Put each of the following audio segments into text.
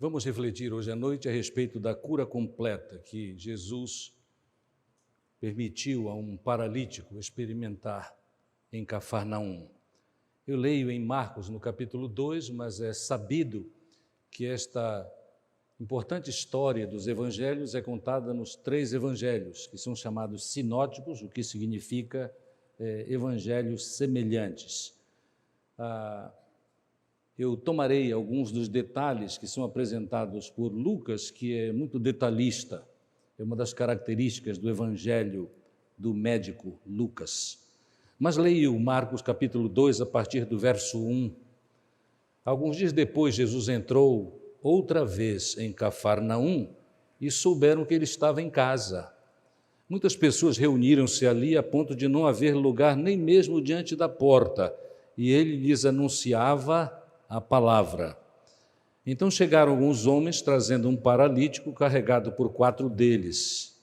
Vamos refletir hoje à noite a respeito da cura completa que Jesus permitiu a um paralítico experimentar em Cafarnaum. Eu leio em Marcos, no capítulo 2, mas é sabido que esta importante história dos evangelhos é contada nos 3 evangelhos, que são chamados sinóticos, o que significa evangelhos semelhantes. Eu tomarei alguns dos detalhes que são apresentados por Lucas, que é muito detalhista, é uma das características do evangelho do médico Lucas. Mas leio Marcos capítulo 2, a partir do verso 1. Alguns dias depois, Jesus entrou outra vez em Cafarnaum e souberam que ele estava em casa. Muitas pessoas reuniram-se ali a ponto de não haver lugar nem mesmo diante da porta, e ele lhes anunciava a palavra. Então chegaram alguns homens trazendo um paralítico carregado por 4 deles.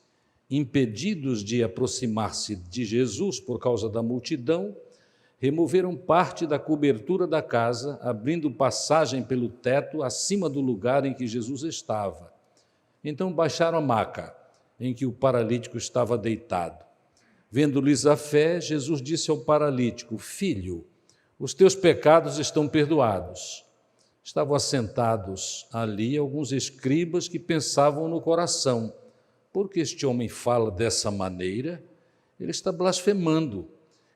Impedidos de aproximar-se de Jesus por causa da multidão, removeram parte da cobertura da casa, abrindo passagem pelo teto acima do lugar em que Jesus estava. Então baixaram a maca em que o paralítico estava deitado. Vendo-lhes a fé, Jesus disse ao paralítico: Filho, os teus pecados estão perdoados. Estavam assentados ali alguns escribas que pensavam no coração: por que este homem fala dessa maneira? Ele está blasfemando.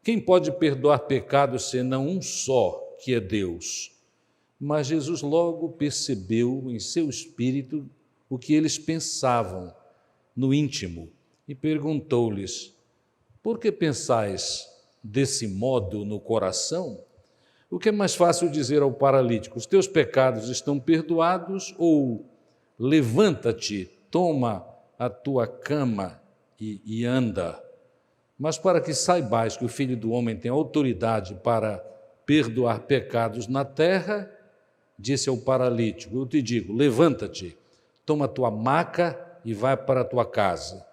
Quem pode perdoar pecados senão um só, que é Deus? Mas Jesus logo percebeu em seu espírito o que eles pensavam no íntimo e perguntou-lhes: por que pensais desse modo no coração? O que é mais fácil dizer ao paralítico: os teus pecados estão perdoados, ou levanta-te, toma a tua cama e anda? Mas para que saibais que o Filho do Homem tem autoridade para perdoar pecados na terra, disse ao paralítico: eu te digo, levanta-te, toma a tua maca e vai para a tua casa.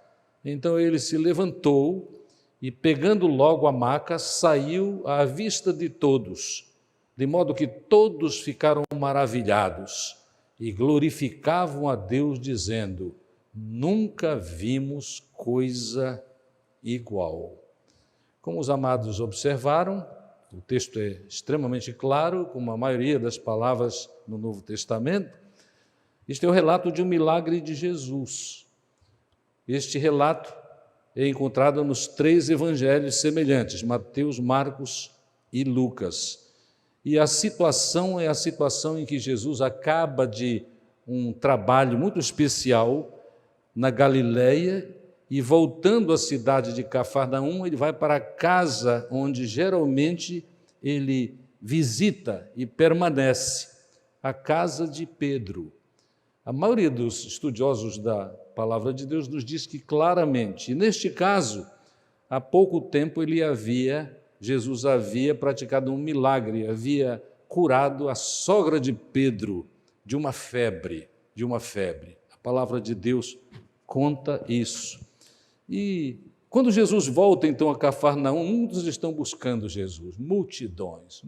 Então ele se levantou e, pegando logo a maca, saiu à vista de todos, de modo que todos ficaram maravilhados e glorificavam a Deus, dizendo: nunca vimos coisa igual. Como os amados observaram, o texto é extremamente claro, como a maioria das palavras no Novo Testamento. Este é o relato de um milagre de Jesus. Este relato é encontrado nos 3 evangelhos semelhantes, Mateus, Marcos e Lucas. E a situação é a situação em que Jesus acaba de um trabalho muito especial na Galileia, e voltando à cidade de Cafarnaum, ele vai para a casa onde geralmente ele visita e permanece, a casa de Pedro. A maioria dos estudiosos da palavra de Deus nos diz que claramente, e neste caso, há pouco tempo Jesus havia praticado um milagre, havia curado a sogra de Pedro de uma febre. A palavra de Deus conta isso. E quando Jesus volta então a Cafarnaum, muitos estão buscando Jesus, multidões.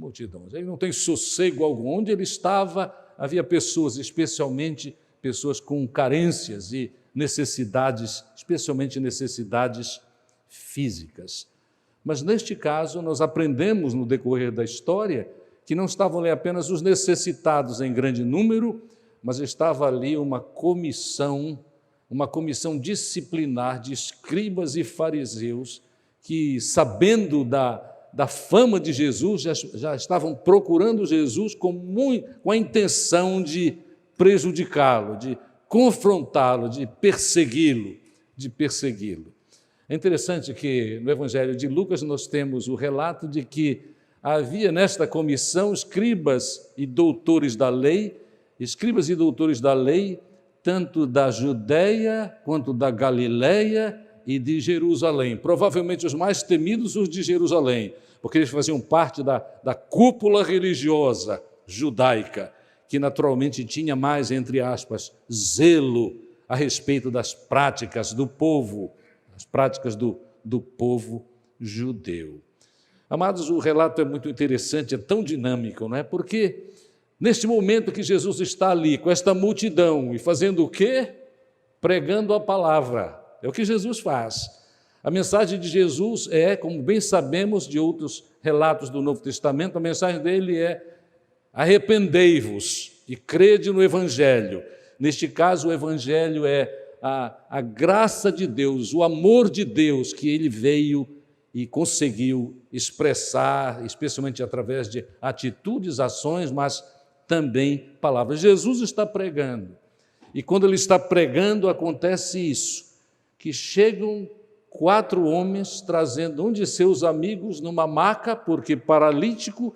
Ele não tem sossego algum. Onde ele estava, havia pessoas, especialmente pessoas com carências e necessidades, especialmente necessidades físicas. Mas neste caso, nós aprendemos no decorrer da história que não estavam ali apenas os necessitados em grande número, mas estava ali uma comissão disciplinar de escribas e fariseus que, sabendo da fama de Jesus, já estavam procurando Jesus com a intenção de prejudicá-lo, de confrontá-lo, de persegui-lo. É interessante que no Evangelho de Lucas nós temos o relato de que havia nesta comissão escribas e doutores da lei, tanto da Judeia quanto da Galileia e de Jerusalém. Provavelmente os mais temidos, os de Jerusalém, porque eles faziam parte da cúpula religiosa judaica, que naturalmente tinha mais, entre aspas, zelo a respeito das práticas do povo, as práticas do povo judeu. Amados, o relato é muito interessante, é tão dinâmico, não é? Porque Neste momento que Jesus está ali com esta multidão e fazendo o quê? Pregando a palavra. É o que Jesus faz. A mensagem de Jesus é, como bem sabemos de outros relatos do Novo Testamento, a mensagem dele é: arrependei-vos e crede no Evangelho. Neste caso, o Evangelho é a graça de Deus, o amor de Deus que ele veio e conseguiu expressar, especialmente através de atitudes, ações, mas também palavras. Jesus está pregando, e quando ele está pregando, acontece isso, que chegam 4 homens trazendo um de seus amigos numa maca, porque paralítico,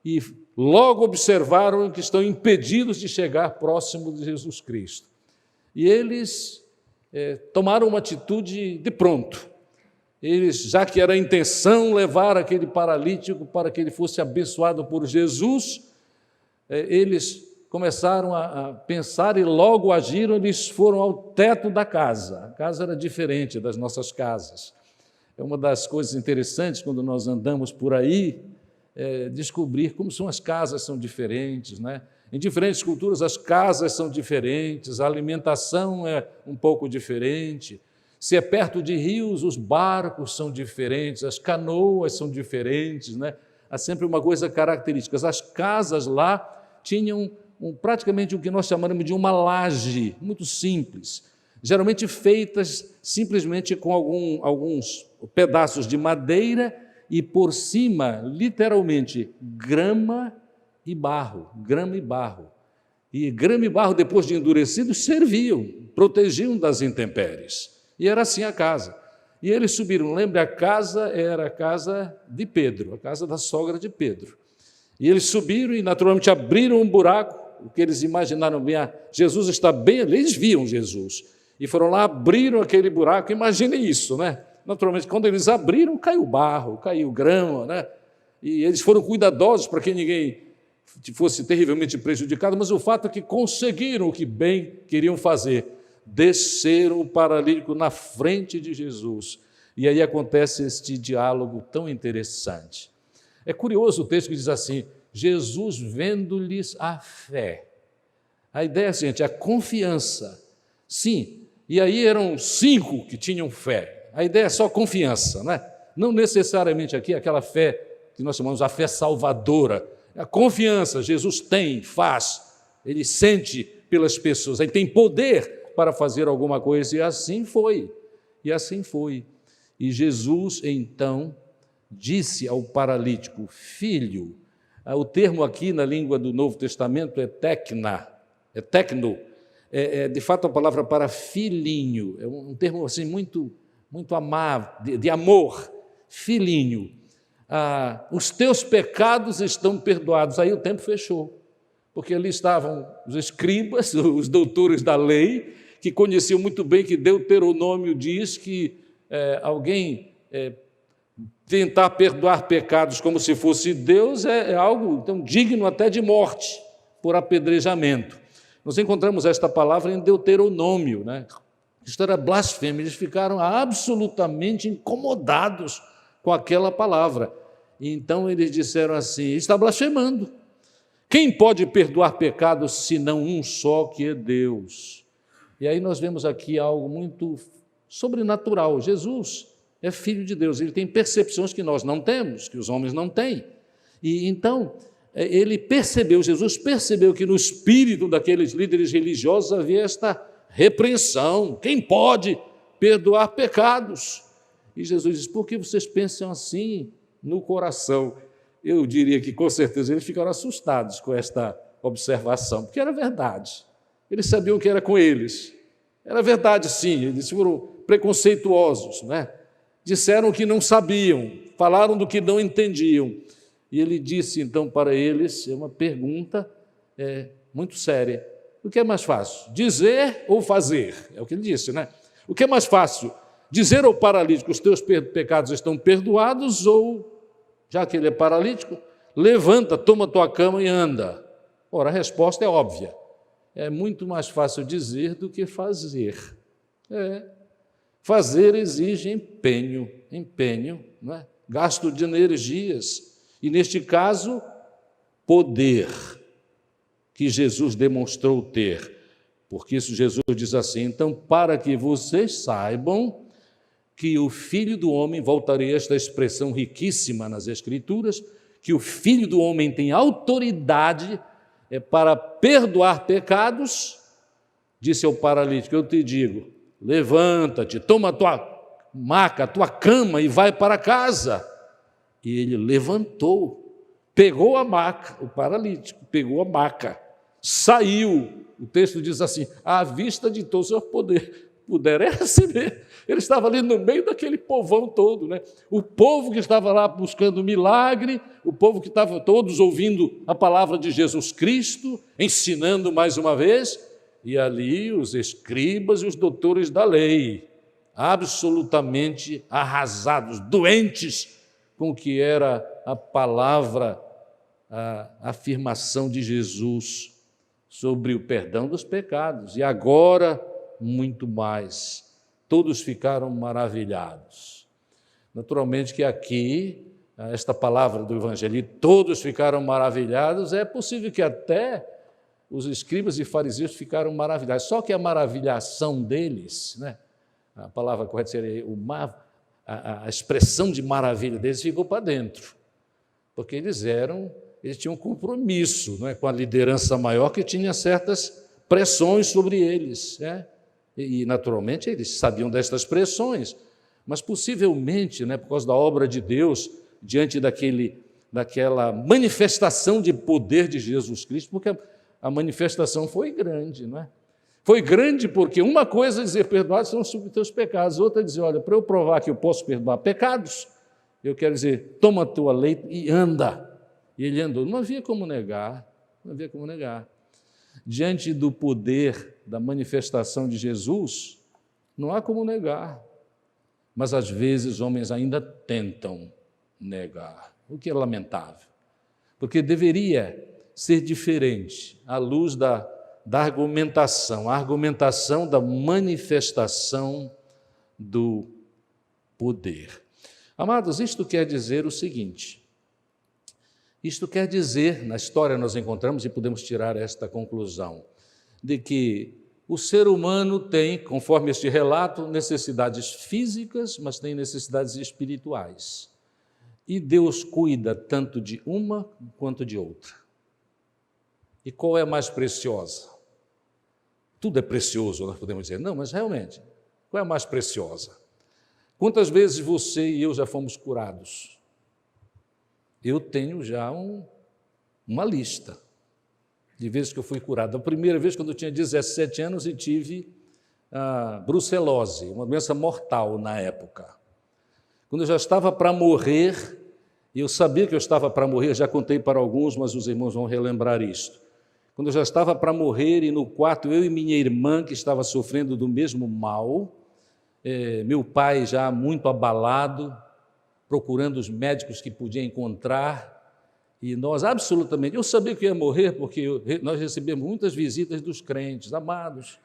e logo observaram que estão impedidos de chegar próximo de Jesus Cristo. E eles tomaram uma atitude de pronto. Eles, já que era a intenção levar aquele paralítico para que ele fosse abençoado por Jesus, eles começaram a pensar e logo agiram. Eles foram ao teto da casa. A casa era diferente das nossas casas. É uma das coisas interessantes quando nós andamos por aí, descobrir como as casas são diferentes, né? Em diferentes culturas as casas são diferentes, a alimentação é um pouco diferente. Se é perto de rios, os barcos são diferentes, as canoas são diferentes, né? Há sempre uma coisa característica. As casas lá tinham praticamente o que nós chamamos de uma laje, muito simples, geralmente feitas simplesmente com alguns pedaços de madeira e por cima, literalmente, grama e barro. E grama e barro, depois de endurecidos, serviam, protegiam das intempéries. E era assim a casa. E eles subiram, lembre, a casa era a casa de Pedro, a casa da sogra de Pedro. E eles subiram e naturalmente abriram um buraco, o que eles imaginaram bem, Jesus está bem ali, eles viam Jesus. E foram lá, abriram aquele buraco, imaginem isso, né? Naturalmente, quando eles abriram, caiu barro, caiu grama, né? E eles foram cuidadosos para que ninguém fosse terrivelmente prejudicado, mas o fato é que conseguiram o que bem queriam fazer, desceram o paralítico na frente de Jesus. E aí acontece este diálogo tão interessante. É curioso o texto que diz assim: Jesus vendo-lhes a fé. A ideia é a seguinte, a confiança. Sim, e aí eram 5 que tinham fé. A ideia é só confiança, né? Não necessariamente aqui aquela fé que nós chamamos a fé salvadora. A confiança, Jesus tem, faz, ele sente pelas pessoas, ele tem poder para fazer alguma coisa, e assim foi. E Jesus, então, disse ao paralítico: filho. O termo aqui na língua do Novo Testamento é tecno, de fato a palavra para filhinho, é um termo assim muito amável, de amor, filhinho. Os teus pecados estão perdoados. Aí o tempo fechou, porque ali estavam os escribas, os doutores da lei, que conheciam muito bem que Deuteronômio diz que alguém tentar perdoar pecados como se fosse Deus é algo então, digno até de morte, por apedrejamento. Nós encontramos esta palavra em Deuteronômio, né? Isto era blasfêmia, eles ficaram absolutamente incomodados com aquela palavra. E então eles disseram assim: está blasfemando. Quem pode perdoar pecados senão um só, que é Deus? E aí nós vemos aqui algo muito sobrenatural. Jesus é filho de Deus, ele tem percepções que nós não temos, que os homens não têm. E então, Jesus percebeu que no espírito daqueles líderes religiosos havia esta repreensão: quem pode perdoar pecados? E Jesus diz: por que vocês pensam assim no coração? Eu diria que com certeza eles ficaram assustados com esta observação, porque era verdade. Eles sabiam que era com eles. Era verdade, sim, eles foram preconceituosos, né? Disseram que não sabiam, falaram do que não entendiam. E ele disse então para eles, uma pergunta muito séria: o que é mais fácil, dizer ou fazer? É o que ele disse, né? O que é mais fácil, dizer ao paralítico: os teus pecados estão perdoados, ou, já que ele é paralítico, levanta, toma tua cama e anda? Ora, a resposta é óbvia. É muito mais fácil dizer do que fazer. Fazer exige empenho, não é? Gasto de energias, e neste caso, poder. que Jesus demonstrou ter. Porque isso Jesus diz assim: então, para que vocês saibam que o Filho do Homem, voltarei a esta expressão riquíssima nas Escrituras, que o Filho do Homem tem autoridade para perdoar pecados, disse ao paralítico: eu te digo, levanta-te, toma a tua maca, a tua cama e vai para casa. E ele levantou, pegou a maca, o paralítico pegou a maca, saiu. O texto diz assim: à vista de todos, eu puderam receber. Ele estava ali no meio daquele povão todo, né? O povo que estava lá buscando milagre, o povo que estava todos ouvindo a palavra de Jesus Cristo, ensinando mais uma vez, e ali os escribas e os doutores da lei, absolutamente arrasados, doentes com o que era a palavra, a afirmação de Jesus sobre o perdão dos pecados. E agora, muito mais. Todos ficaram maravilhados. Naturalmente que aqui, esta palavra do Evangelho, todos ficaram maravilhados, é possível que até os escribas e fariseus ficaram maravilhados. Só que a maravilhação deles, né, a palavra correta seria a expressão de maravilha deles ficou para dentro, porque eles tinham um compromisso, não é, com a liderança maior, que tinha certas pressões sobre eles, né? E naturalmente eles sabiam destas pressões, mas possivelmente, né, por causa da obra de Deus, diante daquela manifestação de poder de Jesus Cristo, porque a manifestação foi grande, não é? Foi grande porque uma coisa é dizer: perdoados são os teus pecados, outra é dizer: olha, para eu provar que eu posso perdoar pecados, eu quero dizer, toma a tua lei e anda. E ele andou. Não havia como negar, não havia como negar. Diante do poder da manifestação de Jesus, não há como negar. Mas às vezes os homens ainda tentam negar, o que é lamentável, porque deveria ser diferente à luz da argumentação, a argumentação da manifestação do poder. Amados, isto quer dizer o seguinte: isto quer dizer, na história nós encontramos e podemos tirar esta conclusão, de que o ser humano tem, conforme este relato, necessidades físicas, mas tem necessidades espirituais. E Deus cuida tanto de uma quanto de outra. E qual é a mais preciosa? Tudo é precioso, nós podemos dizer. Não, mas realmente, qual é a mais preciosa? Quantas vezes você e eu já fomos curados? Eu tenho já uma lista de vezes que eu fui curado. A primeira vez, quando eu tinha 17 anos, e tive a brucelose, uma doença mortal na época. Quando eu já estava para morrer, e eu sabia que eu estava para morrer, já contei para alguns, mas os irmãos vão relembrar isto. Quando eu já estava para morrer, e no quarto, eu e minha irmã, que estava sofrendo do mesmo mal, meu pai já muito abalado, procurando os médicos que podia encontrar, e nós absolutamente, eu sabia que ia morrer, porque nós recebemos muitas visitas dos crentes amados,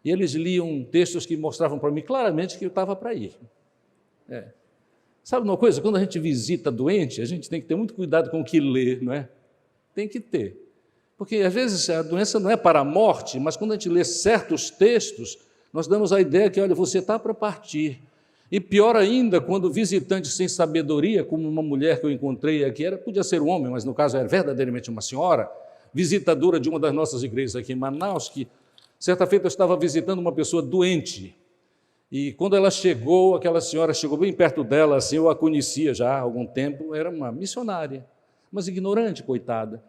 e eles liam textos que mostravam para mim claramente que eu estava para ir. Sabe uma coisa? Quando a gente visita doente, a gente tem que ter muito cuidado com o que lê, não é? Tem que ter. Porque às vezes a doença não é para a morte, mas quando a gente lê certos textos, nós damos a ideia que, olha, você está para partir. E pior ainda, quando visitante sem sabedoria, como uma mulher que eu encontrei aqui, podia ser um homem, mas no caso era verdadeiramente uma senhora, visitadora de uma das nossas igrejas aqui em Manaus, que certa feita eu estava visitando uma pessoa doente. E quando ela chegou, aquela senhora chegou bem perto dela, assim, eu a conhecia já há algum tempo, era uma missionária, mas ignorante, coitada.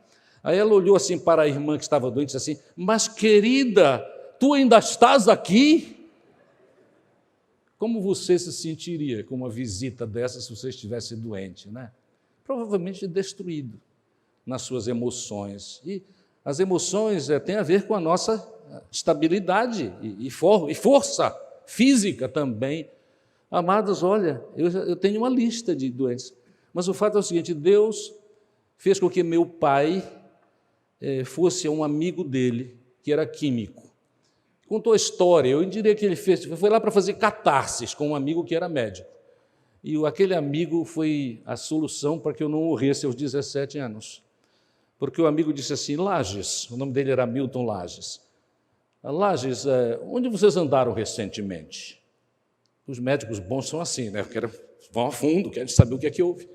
Aí ela olhou assim para a irmã que estava doente e disse assim: mas querida, tu ainda estás aqui? Como você se sentiria com uma visita dessa se você estivesse doente, né? Provavelmente destruído nas suas emoções. E as emoções têm a ver com a nossa estabilidade e força física também. Amados, olha, eu tenho uma lista de doenças, mas o fato é o seguinte: Deus fez com que meu pai fosse um amigo dele, que era químico. Contou a história, eu diria que ele foi lá para fazer catarses com um amigo que era médico. E aquele amigo foi a solução para que eu não morresse aos 17 anos. porque o amigo disse assim: Lages, o nome dele era Milton Lages. Lages, onde vocês andaram recentemente? Os médicos bons são assim, né? Vão a fundo, querem saber o que é que houve.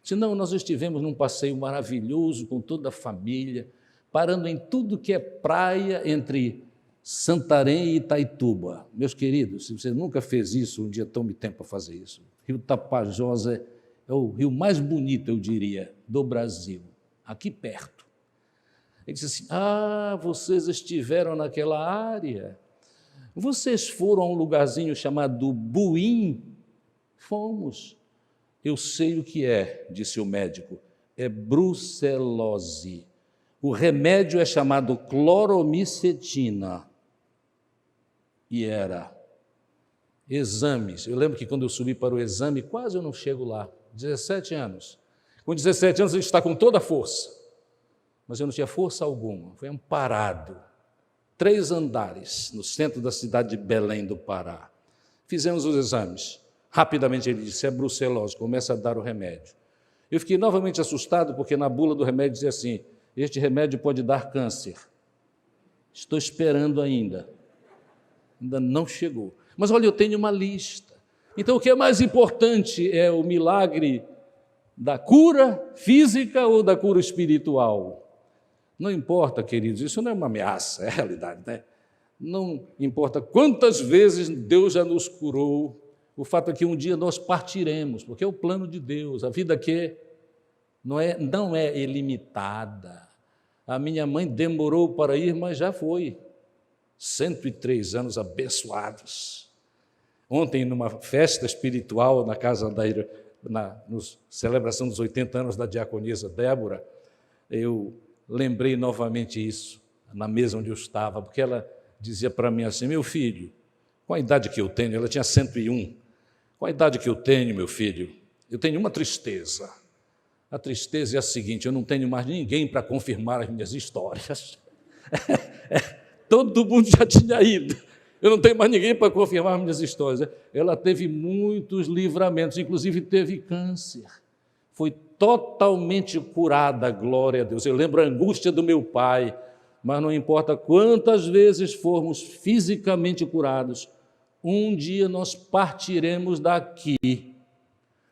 Disse: não, nós estivemos num passeio maravilhoso com toda a família, parando em tudo que é praia entre Santarém e Itaituba. Meus queridos, se você nunca fez isso, um dia tome tempo para fazer isso. Rio Tapajós é o rio mais bonito, eu diria, do Brasil, aqui perto. Ele disse assim: vocês estiveram naquela área? Vocês foram a um lugarzinho chamado Buim? Fomos. Eu sei o que é, disse o médico, é brucelose. O remédio é chamado cloromicetina. E era exames. Eu lembro que quando eu subi para o exame, quase eu não chego lá, 17 anos. Com 17 anos, ele está com toda a força, mas eu não tinha força alguma, fui amparado. 3 andares no centro da cidade de Belém do Pará. Fizemos os exames. Rapidamente ele disse: é brucelose, começa a dar o remédio. Eu fiquei novamente assustado, porque na bula do remédio dizia assim: este remédio pode dar câncer. Estou esperando ainda não chegou. Mas olha, eu tenho uma lista. Então o que é mais importante é o milagre da cura física ou da cura espiritual? Não importa, queridos, isso não é uma ameaça, é a realidade, né? Não importa quantas vezes Deus já nos curou, o fato é que um dia nós partiremos, porque é o plano de Deus. A vida aqui não é ilimitada. A minha mãe demorou para ir, mas já foi. 103 anos abençoados. Ontem, numa festa espiritual na casa na celebração dos 80 anos da diaconisa Débora, eu lembrei novamente isso, na mesa onde eu estava, porque ela dizia para mim assim: meu filho, com a idade que eu tenho, ela tinha 101, com a idade que eu tenho, meu filho, eu tenho uma tristeza. A tristeza é a seguinte: eu não tenho mais ninguém para confirmar as minhas histórias. Todo mundo já tinha ido. Eu não tenho mais ninguém para confirmar as minhas histórias. Ela teve muitos livramentos, inclusive teve câncer. Foi totalmente curada, glória a Deus. Eu lembro a angústia do meu pai, mas não importa quantas vezes formos fisicamente curados, um dia nós partiremos daqui,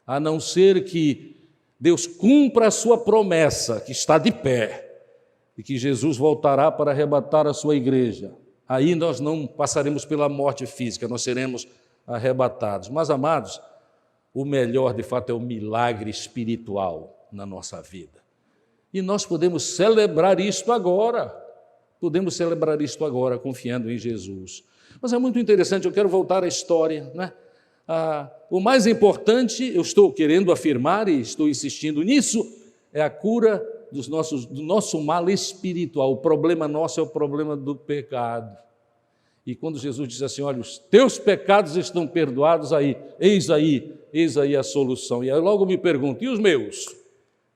a não ser que Deus cumpra a sua promessa, que está de pé, e que Jesus voltará para arrebatar a sua igreja. Aí nós não passaremos pela morte física, nós seremos arrebatados. Mas, amados, o melhor, de fato, é o milagre espiritual na nossa vida. E nós podemos celebrar isto agora. Podemos celebrar isto agora, confiando em Jesus. Mas é muito interessante, eu quero voltar à história, né? O mais importante, eu estou querendo afirmar e estou insistindo nisso, é a cura do nosso mal espiritual. O problema nosso é o problema do pecado. E quando Jesus diz assim: olha, os teus pecados estão perdoados, eis aí a solução. E aí eu logo me pergunto: e os meus?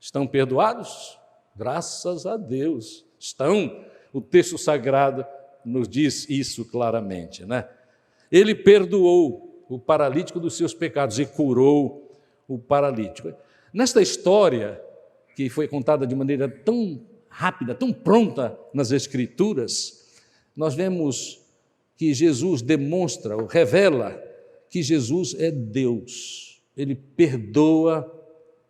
Estão perdoados? Graças a Deus, estão. O texto sagrado nos diz isso claramente, né? Ele perdoou o paralítico dos seus pecados e curou o paralítico. Nesta história, que foi contada de maneira tão rápida, tão pronta nas Escrituras, nós vemos que Jesus demonstra, ou revela, que Jesus é Deus. Ele perdoa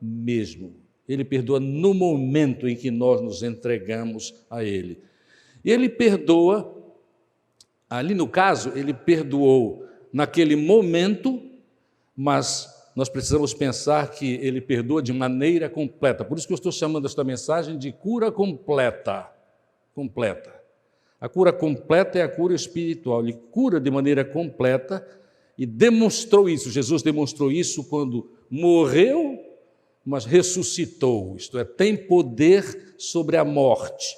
mesmo. Ele perdoa no momento em que nós nos entregamos a Ele. Ele perdoa, ali no caso, Ele perdoou naquele momento, mas nós precisamos pensar que Ele perdoa de maneira completa. Por isso que eu estou chamando esta mensagem de cura completa. Completa. A cura completa é a cura espiritual. Ele cura de maneira completa e demonstrou isso. Jesus demonstrou isso quando morreu, mas ressuscitou. Isto é, tem poder sobre a morte.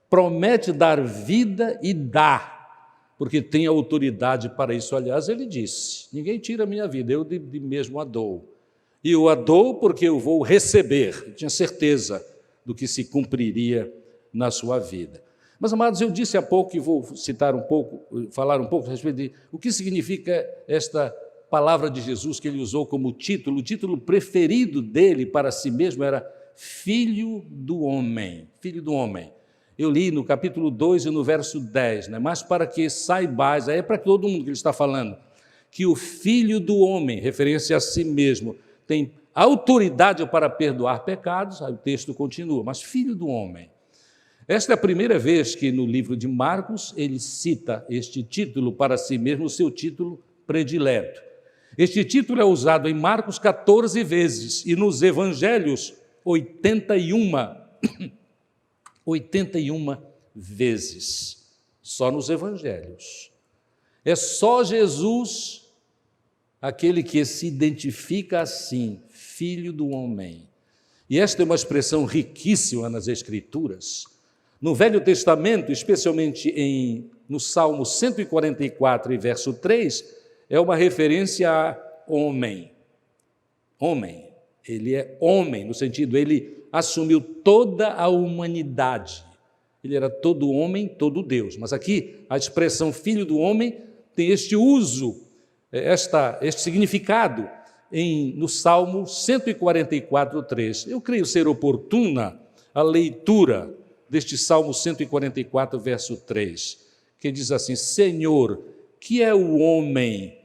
Promete dar vida e dá, porque tem autoridade para isso. Aliás, ele disse: ninguém tira a minha vida, eu de mesmo a dou. E eu a dou porque eu vou receber. Eu tinha certeza do que se cumpriria na sua vida. Mas, amados, eu disse há pouco, e vou falar um pouco a respeito de o que significa esta palavra de Jesus que ele usou como título. O título preferido dele para si mesmo era filho do homem, filho do homem. Eu li no capítulo 2 e no verso 10, né? Mas para que saibais, aí é para todo mundo que ele está falando, que o filho do homem, referência a si mesmo, tem autoridade para perdoar pecados, aí o texto continua, mas filho do homem. Esta é a primeira vez que no livro de Marcos ele cita este título para si mesmo, o seu título predileto. Este título é usado em Marcos 14 vezes e nos evangelhos 81 vezes, só nos evangelhos. É só Jesus aquele que se identifica assim, filho do homem. E esta é uma expressão riquíssima nas Escrituras. No Velho Testamento, especialmente no Salmo 144 e verso 3, é uma referência a homem. Homem, ele é homem, no sentido, ele assumiu toda a humanidade. Ele era todo homem, todo Deus. Mas aqui, a expressão filho do homem tem este uso, este significado no Salmo 144, 3. Eu creio ser oportuna a leitura deste Salmo 144, verso 3, que diz assim: Senhor, que é o homem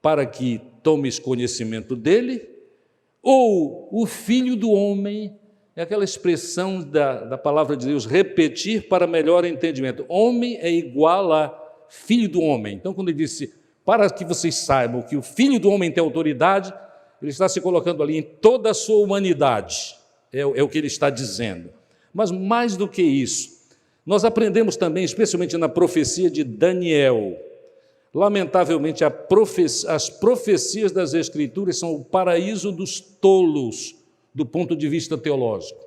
para que tomes conhecimento dele? Ou o filho do homem, é aquela expressão da palavra de Deus, repetir para melhor entendimento. Homem é igual a filho do homem. Então, quando ele disse, para que vocês saibam que o filho do homem tem autoridade, ele está se colocando ali em toda a sua humanidade, é o que ele está dizendo. Mas mais do que isso, nós aprendemos também, especialmente na profecia de Daniel, lamentavelmente as profecias das Escrituras são o paraíso dos tolos, do ponto de vista teológico,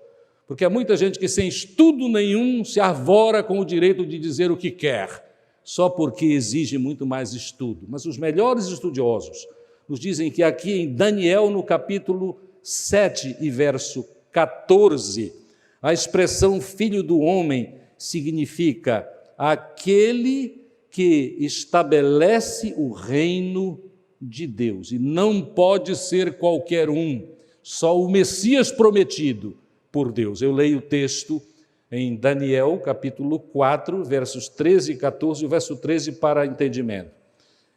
porque há muita gente que sem estudo nenhum se arvora com o direito de dizer o que quer, só porque exige muito mais estudo. Mas os melhores estudiosos nos dizem que aqui em Daniel, no capítulo 7 e verso 14, a expressão filho do homem significa aquele que estabelece o reino de Deus, e não pode ser qualquer um, só o Messias prometido por Deus. Eu leio o texto em Daniel, capítulo 4, versos 13 e 14, o verso 13 para entendimento.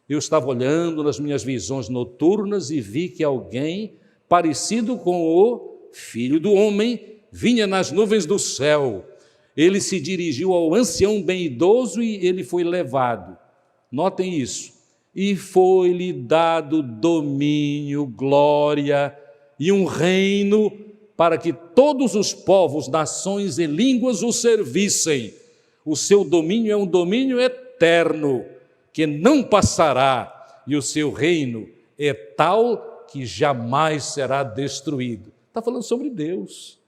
Eu estava olhando nas minhas visões noturnas e vi que alguém parecido com o Filho do Homem vinha nas nuvens do céu. Ele se dirigiu ao ancião bem idoso e ele foi levado. Notem isso. E foi-lhe dado domínio, glória e um reino para que todos os povos, nações e línguas o servissem. O seu domínio é um domínio eterno, que não passará, e o seu reino é tal que jamais será destruído. Está falando sobre Deus.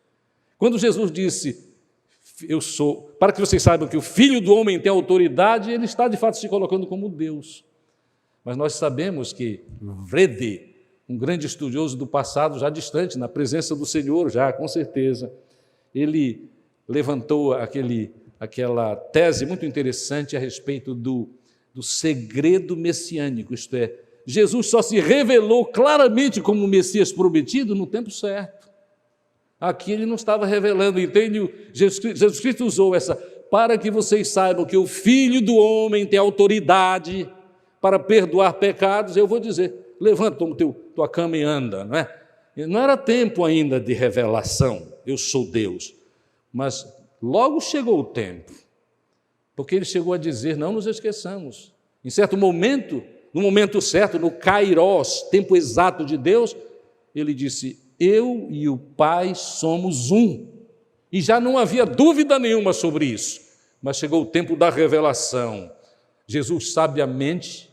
Quando Jesus disse, para que vocês saibam que o Filho do Homem tem autoridade, ele está de fato se colocando como Deus. Mas nós sabemos que Vrede, um grande estudioso do passado, já distante, na presença do Senhor, já com certeza, ele levantou aquela tese muito interessante a respeito do segredo messiânico, isto é, Jesus só se revelou claramente como o Messias prometido no tempo certo. Aqui ele não estava revelando, entende? Jesus Cristo usou essa, para que vocês saibam que o Filho do Homem tem autoridade para perdoar pecados. Eu vou dizer, levanta, toma tua cama e anda, não é? Não era tempo ainda de revelação, eu sou Deus, mas logo chegou o tempo, porque ele chegou a dizer, não nos esqueçamos, em certo momento, no momento certo, no Kairos, tempo exato de Deus, ele disse, eu e o Pai somos um, e já não havia dúvida nenhuma sobre isso, mas chegou o tempo da revelação. Jesus sabiamente,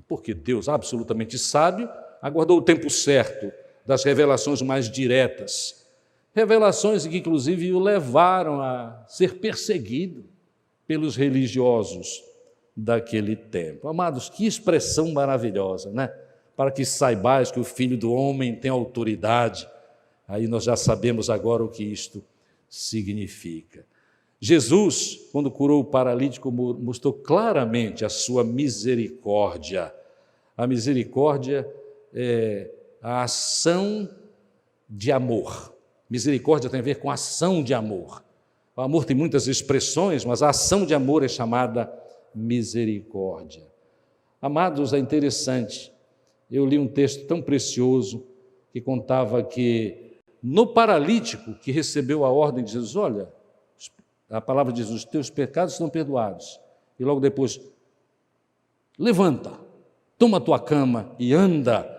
porque Deus absolutamente sábio, aguardou o tempo certo das revelações mais diretas, revelações que inclusive o levaram a ser perseguido pelos religiosos daquele tempo. Amados, que expressão maravilhosa, né? Para que saibais que o Filho do Homem tem autoridade. Aí nós já sabemos agora o que isto significa. Jesus, quando curou o paralítico, mostrou claramente a sua misericórdia. A misericórdia é a ação de amor. Misericórdia tem a ver com ação de amor. O amor tem muitas expressões, mas a ação de amor é chamada misericórdia. Amados, é interessante, eu li um texto tão precioso que contava que no paralítico que recebeu a ordem de Jesus, olha, a palavra diz, os teus pecados estão perdoados. E logo depois, levanta, toma a tua cama e anda.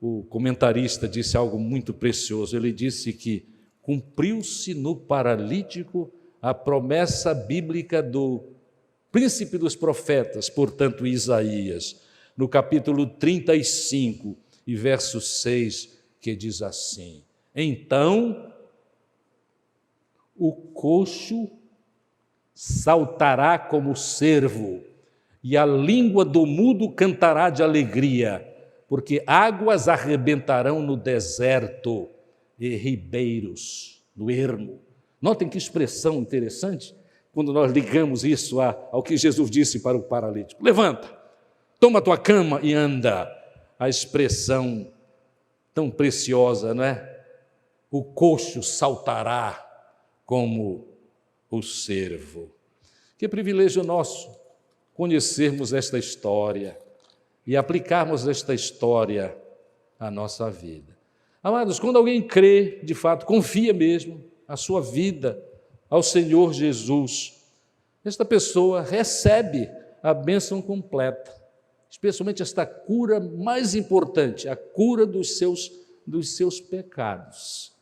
O comentarista disse algo muito precioso, ele disse que cumpriu-se no paralítico a promessa bíblica do príncipe dos profetas, portanto Isaías, no capítulo 35 e verso 6, que diz assim: então o coxo saltará como cervo, e a língua do mudo cantará de alegria, porque águas arrebentarão no deserto e ribeiros no ermo. Notem que expressão interessante, quando nós ligamos isso ao que Jesus disse para o paralítico. Levanta, toma a tua cama e anda. A expressão tão preciosa, não é? O coxo saltará como o cervo. Que privilégio nosso conhecermos esta história e aplicarmos esta história à nossa vida. Amados, quando alguém crê, de fato, confia mesmo a sua vida ao Senhor Jesus, esta pessoa recebe a bênção completa, especialmente esta cura mais importante, a cura dos seus pecados,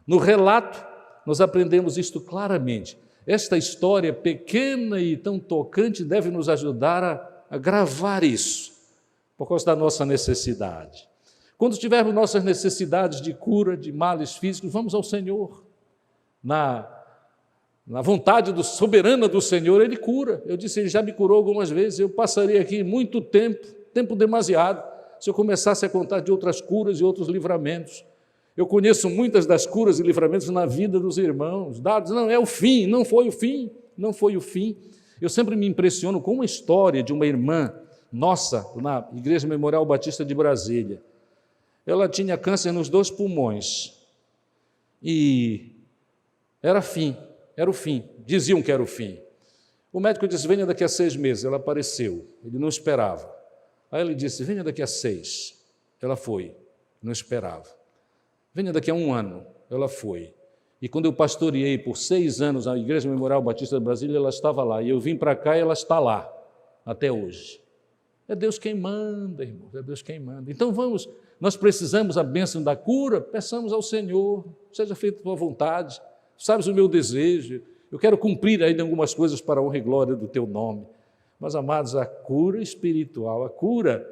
No relato, nós aprendemos isto claramente. Esta história pequena e tão tocante deve nos ajudar a gravar isso, por causa da nossa necessidade. Quando tivermos nossas necessidades de cura, de males físicos, vamos ao Senhor. Na vontade soberana do Senhor, Ele cura. Eu disse, Ele já me curou algumas vezes, eu passaria aqui muito tempo demasiado, se eu começasse a contar de outras curas e outros livramentos. Eu conheço muitas das curas e livramentos na vida dos irmãos, dados, não é o fim, não foi o fim. Eu sempre me impressiono com uma história de uma irmã nossa, na Igreja Memorial Batista de Brasília. Ela tinha câncer nos 2 pulmões e era o fim, diziam que era o fim. O médico disse, venha daqui a 6 meses, ela apareceu, ele não esperava. Aí ele disse, venha daqui a 6, ela foi, não esperava. Venha daqui a 1 ano, ela foi. E quando eu pastoreei por 6 anos a Igreja Memorial Batista de Brasília, ela estava lá. E eu vim para cá e ela está lá, até hoje. É Deus quem manda, irmãos, é Deus quem manda. Então vamos, nós precisamos a bênção da cura, peçamos ao Senhor, seja feita a tua vontade, sabes o meu desejo, eu quero cumprir ainda algumas coisas para a honra e glória do teu nome. Mas, amados, a cura espiritual, a cura,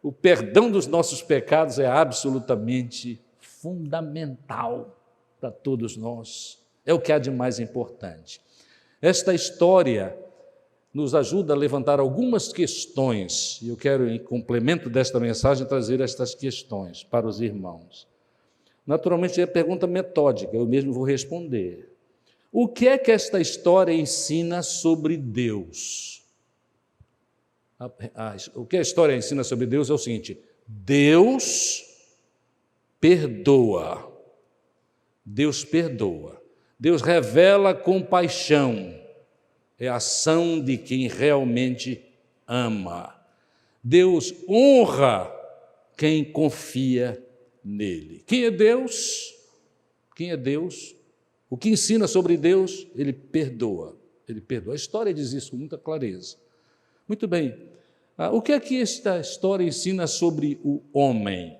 o perdão dos nossos pecados é absolutamente fundamental para todos nós, é o que há de mais importante. Esta história nos ajuda a levantar algumas questões, e eu quero, em complemento desta mensagem, trazer estas questões para os irmãos. Naturalmente, é pergunta metódica, eu mesmo vou responder. O que é que esta história ensina sobre Deus? O que a história ensina sobre Deus é o seguinte: Deus perdoa. Deus perdoa. Deus revela compaixão. É a ação de quem realmente ama. Deus honra quem confia nele. Quem é Deus? Quem é Deus? O que ensina sobre Deus? Ele perdoa. Ele perdoa. A história diz isso com muita clareza. Muito bem. O que é que esta história ensina sobre o homem?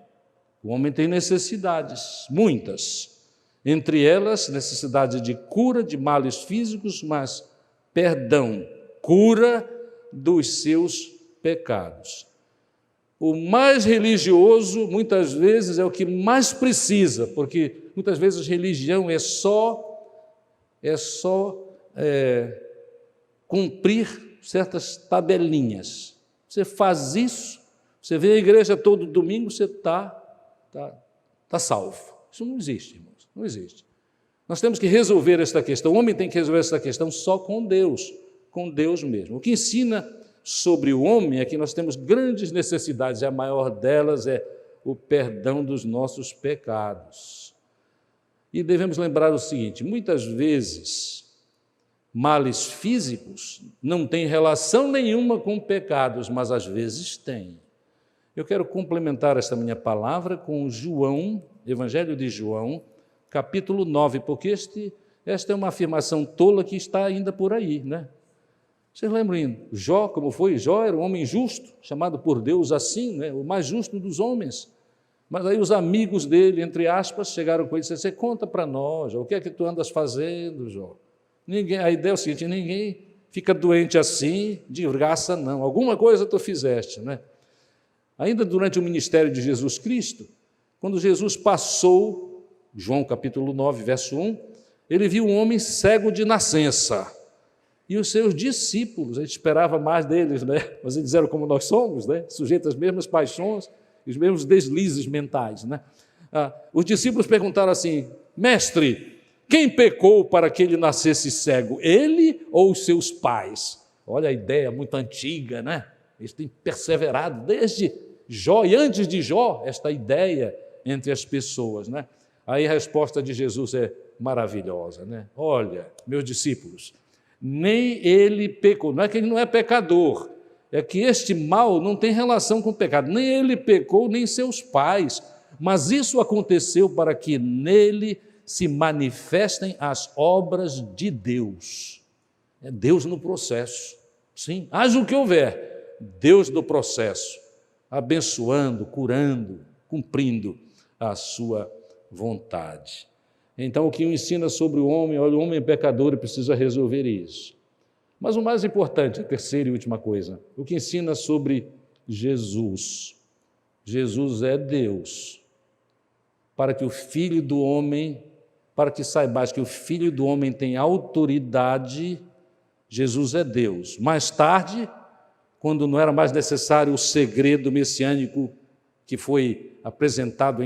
O homem tem necessidades, muitas. Entre elas, necessidade de cura de males físicos, mas perdão, cura dos seus pecados. O mais religioso, muitas vezes, é o que mais precisa, porque muitas vezes religião é só cumprir certas tabelinhas. Você faz isso, você vem à igreja todo domingo, você está salvo. Isso não existe, irmãos, não existe. Nós temos que resolver esta questão, o homem tem que resolver esta questão só com Deus mesmo. O que ensina sobre o homem é que nós temos grandes necessidades, e a maior delas é o perdão dos nossos pecados. E devemos lembrar o seguinte: muitas vezes, males físicos não têm relação nenhuma com pecados, mas às vezes têm. Eu quero complementar esta minha palavra com João, Evangelho de João, capítulo 9, porque esta é uma afirmação tola que está ainda por aí, né? Vocês lembram Jó, como foi? Jó era um homem justo, chamado por Deus assim, né? O mais justo dos homens. Mas aí os amigos dele, entre aspas, chegaram com ele e disseram: você conta para nós, Jó, o que é que tu andas fazendo, Jó? A ideia é o seguinte: ninguém fica doente assim, de graça não, alguma coisa tu fizeste, né? Ainda durante o ministério de Jesus Cristo, quando Jesus passou, João capítulo 9, verso 1, ele viu um homem cego de nascença. E os seus discípulos, a gente esperava mais deles, né? Mas eles eram como nós somos, né? Sujeitos às mesmas paixões, os mesmos deslizes mentais, né? Os discípulos perguntaram assim: mestre, quem pecou para que ele nascesse cego, ele ou os seus pais? Olha a ideia muito antiga, né? Eles têm perseverado desde Jó e antes de Jó, esta ideia entre as pessoas, né? Aí a resposta de Jesus é maravilhosa, né? Olha, meus discípulos, nem ele pecou, não é que ele não é pecador, é que este mal não tem relação com o pecado, nem ele pecou, nem seus pais, mas isso aconteceu para que nele se manifestem as obras de Deus. É Deus no processo, sim, haja o que houver, Deus no processo, abençoando, curando, cumprindo a sua vontade. Então, o que ensina sobre o homem, olha, o homem é pecador e precisa resolver isso. Mas o mais importante, a terceira e última coisa, o que ensina sobre Jesus. Jesus é Deus. Para que o Filho do Homem, para que saibais que o Filho do Homem tem autoridade, Jesus é Deus. Mais tarde, quando não era mais necessário o segredo messiânico que foi apresentado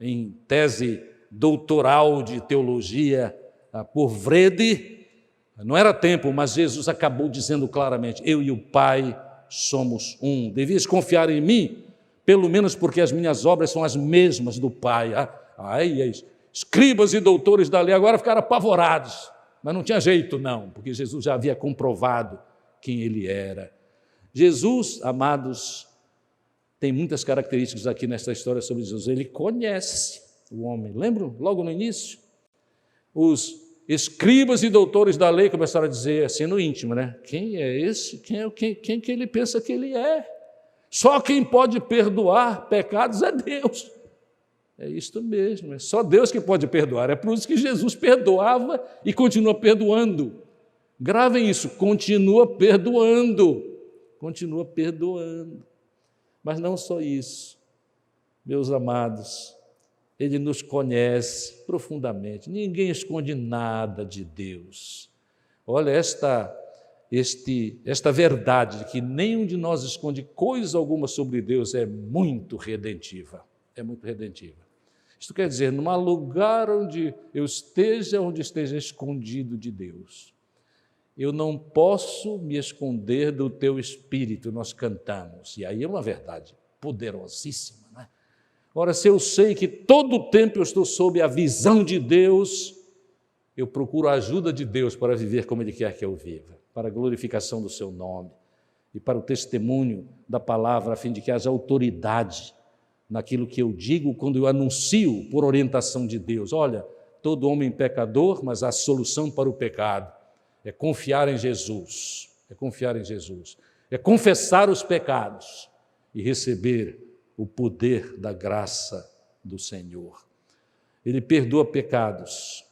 em tese doutoral de teologia por Wrede, não era tempo, mas Jesus acabou dizendo claramente: eu e o Pai somos um. Devias confiar em mim, pelo menos porque as minhas obras são as mesmas do Pai. Escribas e doutores da lei agora ficaram apavorados, mas não tinha jeito não, porque Jesus já havia comprovado quem ele era. Jesus, amados, tem muitas características aqui nesta história sobre Jesus. Ele conhece o homem. Lembram? Logo no início, os escribas e doutores da lei começaram a dizer assim no íntimo, né? Quem é esse? Quem que ele pensa que ele é? Só quem pode perdoar pecados é Deus. É isto mesmo, é só Deus que pode perdoar. É por isso que Jesus perdoava e continua perdoando. Gravem isso, continua perdoando. Continua perdoando. Mas não só isso, meus amados, Ele nos conhece profundamente, ninguém esconde nada de Deus. Olha, esta verdade de que nenhum de nós esconde coisa alguma sobre Deus é muito redentiva, Isto quer dizer, não há lugar onde esteja escondido de Deus. Eu não posso me esconder do teu Espírito, nós cantamos, e aí é uma verdade poderosíssima, né? Ora, se eu sei que todo o tempo eu estou sob a visão de Deus, eu procuro a ajuda de Deus para viver como Ele quer que eu viva, para a glorificação do seu nome e para o testemunho da palavra, a fim de que haja autoridade naquilo que eu digo quando eu anuncio por orientação de Deus. Olha, todo homem pecador, mas há solução para o pecado. É confiar em Jesus, é confessar os pecados e receber o poder da graça do Senhor. Ele perdoa pecados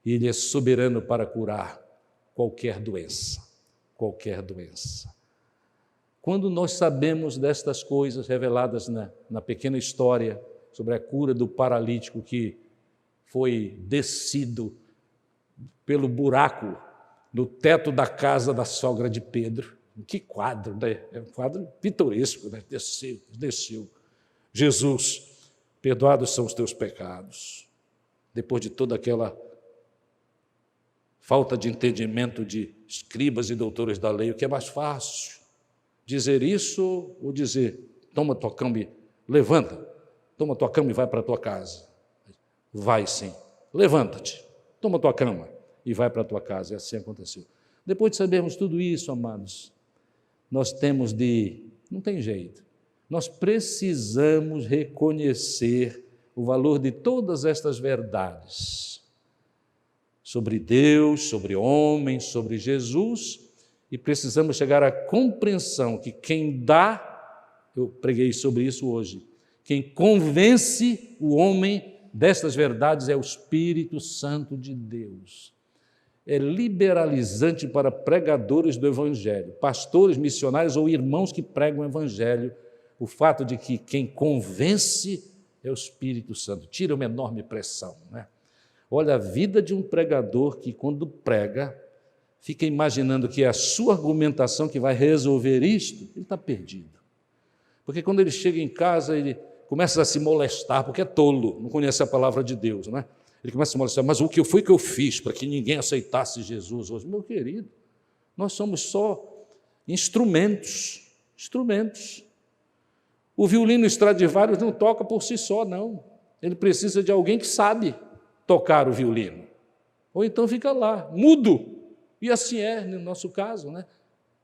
e Ele é soberano para curar qualquer doença. Quando nós sabemos destas coisas reveladas na pequena história sobre a cura do paralítico que foi descido pelo buraco no teto da casa da sogra de Pedro, que quadro, né? É um quadro pitoresco, né? Desceu. Jesus, perdoados são os teus pecados. Depois de toda aquela falta de entendimento de escribas e doutores da lei, o que é mais fácil? Dizer isso ou dizer: toma tua cama e levanta, toma tua cama e vai para a tua casa. Vai sim. Levanta-te, toma tua cama e vai para a tua casa. E assim aconteceu. Depois de sabermos tudo isso, amados, nós temos não tem jeito, nós precisamos reconhecer o valor de todas estas verdades sobre Deus, sobre homem, sobre Jesus, e precisamos chegar à compreensão que quem dá, eu preguei sobre isso hoje, quem convence o homem destas verdades é o Espírito Santo de Deus. É liberalizante para pregadores do Evangelho, pastores, missionários ou irmãos que pregam o Evangelho, o fato de que quem convence é o Espírito Santo, tira uma enorme pressão, né? Olha, a vida de um pregador que, quando prega, fica imaginando que é a sua argumentação que vai resolver isto, ele está perdido. Porque quando ele chega em casa, ele começa a se molestar, porque é tolo, não conhece a palavra de Deus, não é? Ele começa a se molestar, mas o que foi que eu fiz para que ninguém aceitasse Jesus hoje? Meu querido, nós somos só instrumentos. O violino Stradivarius não toca por si só, não. Ele precisa de alguém que sabe tocar o violino. Ou então fica lá, mudo. E assim é no nosso caso, né?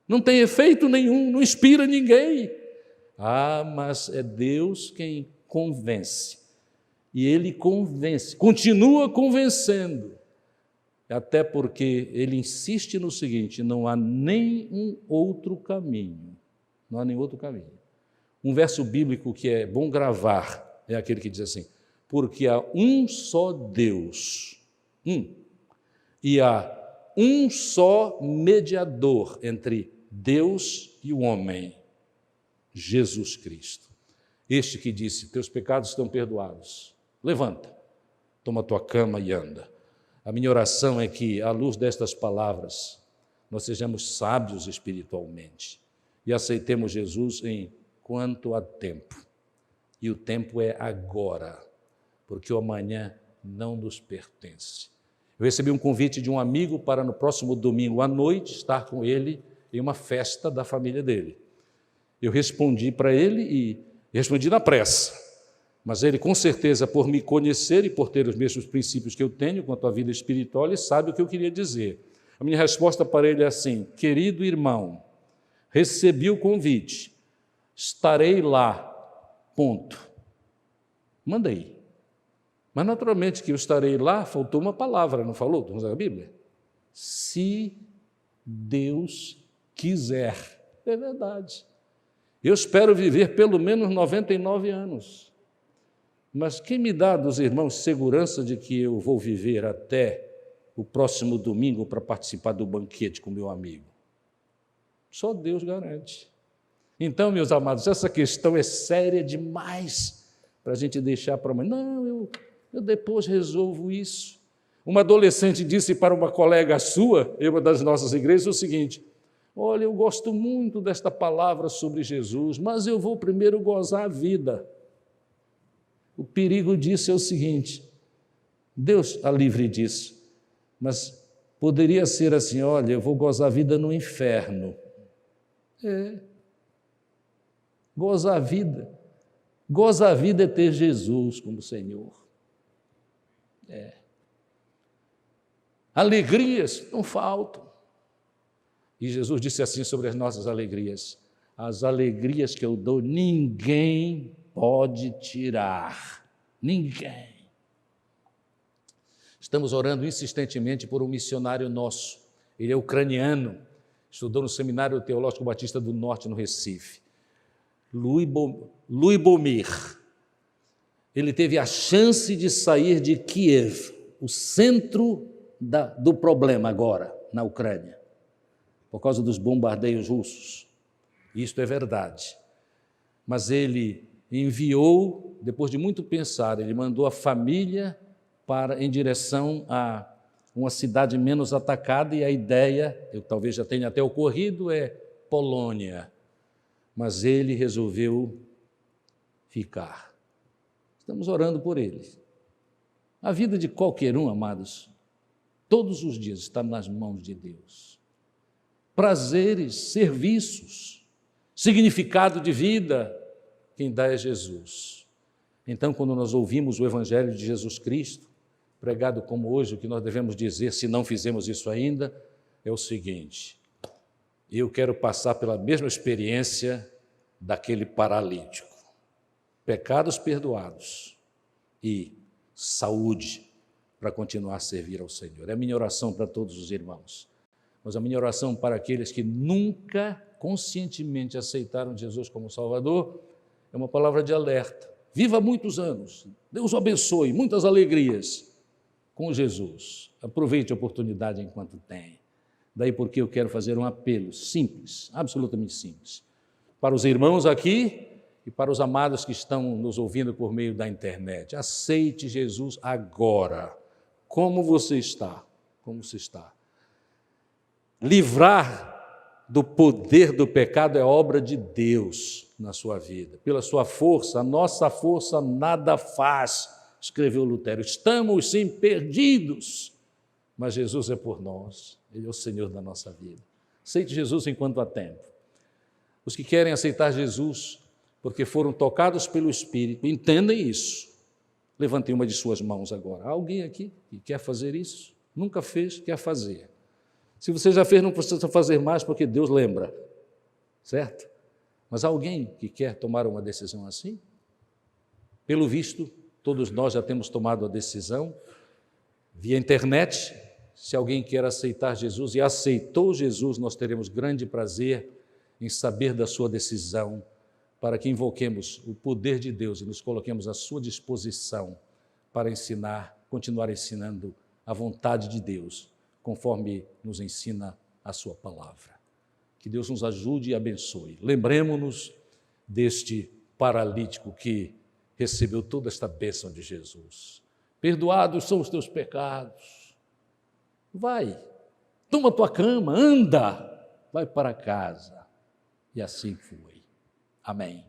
Não tem efeito nenhum, não inspira ninguém. Mas é Deus quem convence. E Ele convence, continua convencendo. Até porque Ele insiste no seguinte, não há nenhum outro caminho. Não há nenhum outro caminho. Um verso bíblico que é bom gravar é aquele que diz assim, porque há um só Deus, e há um só mediador entre Deus e o homem, Jesus Cristo. Este que disse, teus pecados estão perdoados. Levanta, toma tua cama e anda. A minha oração é que, à luz destas palavras, nós sejamos sábios espiritualmente e aceitemos Jesus enquanto há tempo. E o tempo é agora, porque o amanhã não nos pertence. Eu recebi um convite de um amigo para no próximo domingo à noite estar com ele em uma festa da família dele. Eu respondi para ele e respondi na pressa. Mas ele, com certeza, por me conhecer e por ter os mesmos princípios que eu tenho quanto à vida espiritual, ele sabe o que eu queria dizer. A minha resposta para ele é assim, querido irmão, recebi o convite, estarei lá, ponto. Mandei. Mas, naturalmente, que eu estarei lá, faltou uma palavra, não falou? Vamos usar a Bíblia? Se Deus quiser. É verdade. Eu espero viver pelo menos 99 anos. Mas quem me dá dos irmãos segurança de que eu vou viver até o próximo domingo para participar do banquete com meu amigo? Só Deus garante. Então, meus amados, essa questão é séria demais para a gente deixar para amanhã. Não, eu depois resolvo isso. Uma adolescente disse para uma colega sua, em uma das nossas igrejas, o seguinte, olha, eu gosto muito desta palavra sobre Jesus, mas eu vou primeiro gozar a vida. O perigo disso é o seguinte, Deus está livre disso, mas poderia ser assim, olha, eu vou gozar a vida no inferno. Gozar a vida. Gozar a vida é ter Jesus como Senhor. Alegrias não faltam. E Jesus disse assim sobre as nossas alegrias, as alegrias que eu dou, ninguém pode tirar. Ninguém. Estamos orando insistentemente por um missionário nosso. Ele é ucraniano, estudou no Seminário Teológico Batista do Norte, no Recife. Luibomir. Ele teve a chance de sair de Kiev, o centro do problema agora, na Ucrânia, por causa dos bombardeios russos. Isto é verdade. Mas ele enviou, depois de muito pensar, ele mandou a família em direção a uma cidade menos atacada, e a ideia, talvez já tenha até ocorrido, é Polônia. Mas ele resolveu ficar. Estamos orando por ele. A vida de qualquer um, amados, todos os dias está nas mãos de Deus. Prazeres, serviços, significado de vida, quem dá é Jesus. Então, quando nós ouvimos o Evangelho de Jesus Cristo, pregado como hoje, o que nós devemos dizer, se não fizemos isso ainda, é o seguinte: eu quero passar pela mesma experiência daquele paralítico. Pecados perdoados e saúde para continuar a servir ao Senhor. É a minha oração para todos os irmãos, mas a minha oração para aqueles que nunca conscientemente aceitaram Jesus como Salvador é uma palavra de alerta. Viva muitos anos, Deus o abençoe, muitas alegrias com Jesus. Aproveite a oportunidade enquanto tem. Daí porque eu quero fazer um apelo simples, absolutamente simples, para os irmãos aqui e para os amados que estão nos ouvindo por meio da internet. Aceite Jesus agora. Como você está? Como você está? Livrar do poder do pecado é obra de Deus na sua vida. Pela sua força, a nossa força nada faz, escreveu Lutero. Estamos sim perdidos, mas Jesus é por nós. Ele é o Senhor da nossa vida. Aceite Jesus enquanto há tempo. Os que querem aceitar Jesus porque foram tocados pelo Espírito, entendem isso. Levantem uma de suas mãos agora. Há alguém aqui que quer fazer isso? Nunca fez, quer fazer. Se você já fez, não precisa fazer mais, porque Deus lembra, certo? Mas há alguém que quer tomar uma decisão assim? Pelo visto, todos nós já temos tomado a decisão via internet. Se alguém quer aceitar Jesus e aceitou Jesus, nós teremos grande prazer em saber da sua decisão, para que invoquemos o poder de Deus e nos coloquemos à sua disposição para ensinar, continuar ensinando a vontade de Deus, conforme nos ensina a sua palavra. Que Deus nos ajude e abençoe. Lembremos-nos deste paralítico que recebeu toda esta bênção de Jesus. Perdoados são os teus pecados. Vai, toma tua cama, anda, vai para casa. E assim foi. Amém.